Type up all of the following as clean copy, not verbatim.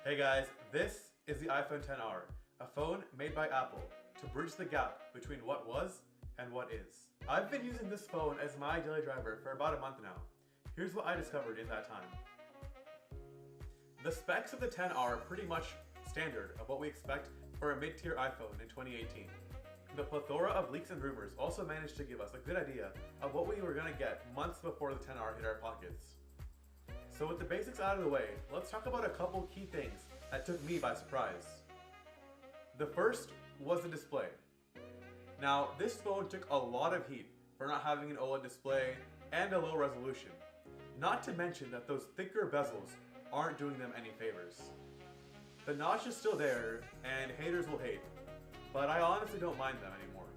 Hey guys, this is the iPhone XR, a phone made by Apple to bridge the gap between what was and what is. I've been using this phone as my daily driver for about a month now. Here's what I discovered in that time. The specs of the XR are pretty much standard of what we expect for a mid-tier iPhone in 2018. The plethora of leaks and rumors also managed to give us a good idea of what we were going to get months before the XR hit our pockets. So with the basics out of the way, let's talk about a couple key things that took me by surprise. The first was the display. Now, this phone took a lot of heat for not having an OLED display and a low resolution. Not to mention that those thicker bezels aren't doing them any favors. The notch is still there, and haters will hate, but I honestly don't mind them anymore.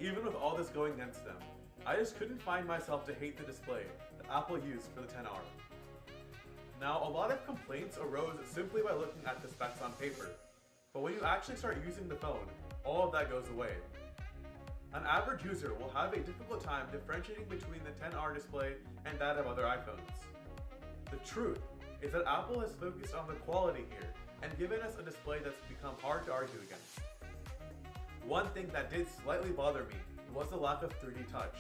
Even with all this going against them, I just couldn't find myself to hate the display that Apple used for the XR. Now, a lot of complaints arose simply by looking at the specs on paper, but when you actually start using the phone, all of that goes away. An average user will have a difficult time differentiating between the XR display and that of other iPhones. The truth is that Apple has focused on the quality here and given us a display that's become hard to argue against. One thing that did slightly bother me was the lack of 3D touch.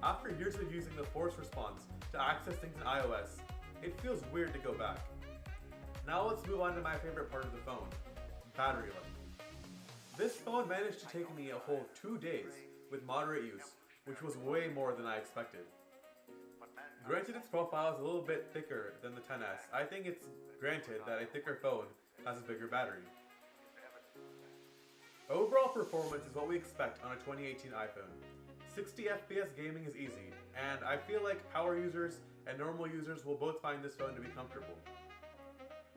After years of using the force response to access things in iOS, it feels weird to go back. Now let's move on to my favorite part of the phone, battery life. This phone managed to take me a whole 2 days with moderate use, which was way more than I expected. Granted, its profile is a little bit thicker than the XS. I think it's granted that a thicker phone has a bigger battery. Overall performance is what we expect on a 2018 iPhone. 60 FPS gaming is easy, and I feel like power users and normal users will both find this phone to be comfortable.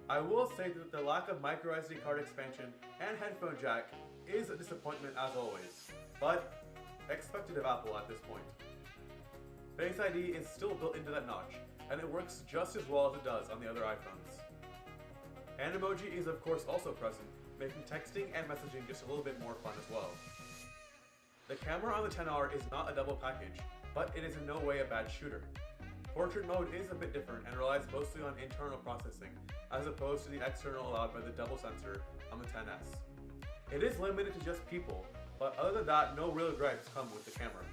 I will say that the lack of micro SD card expansion and headphone jack is a disappointment as always, but expected of Apple at this point. Face ID is still built into that notch, and it works just as well as it does on the other iPhones. Animoji is of course also present, making texting and messaging just a little bit more fun as well. The camera on the XR is not a double package, but it is in no way a bad shooter. Portrait mode is a bit different and relies mostly on internal processing, as opposed to the external allowed by the double sensor on the XS. It is limited to just people, but other than that, no real gripes come with the camera.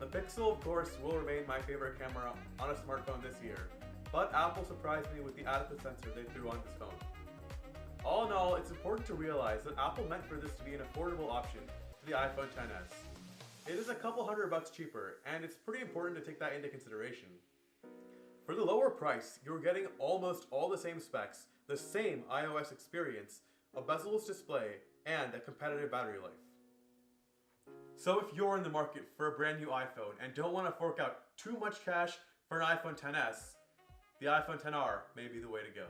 The Pixel, of course, will remain my favorite camera on a smartphone this year, but Apple surprised me with the added sensor they threw on this phone. All in all, it's important to realize that Apple meant for this to be an affordable option to the iPhone XS. It is a couple $100 cheaper, and it's pretty important to take that into consideration. For the lower price, you're getting almost all the same specs, the same iOS experience, a bezel-less display, and a competitive battery life. So if you're in the market for a brand new iPhone and don't want to fork out too much cash for an iPhone XS, the iPhone XR may be the way to go.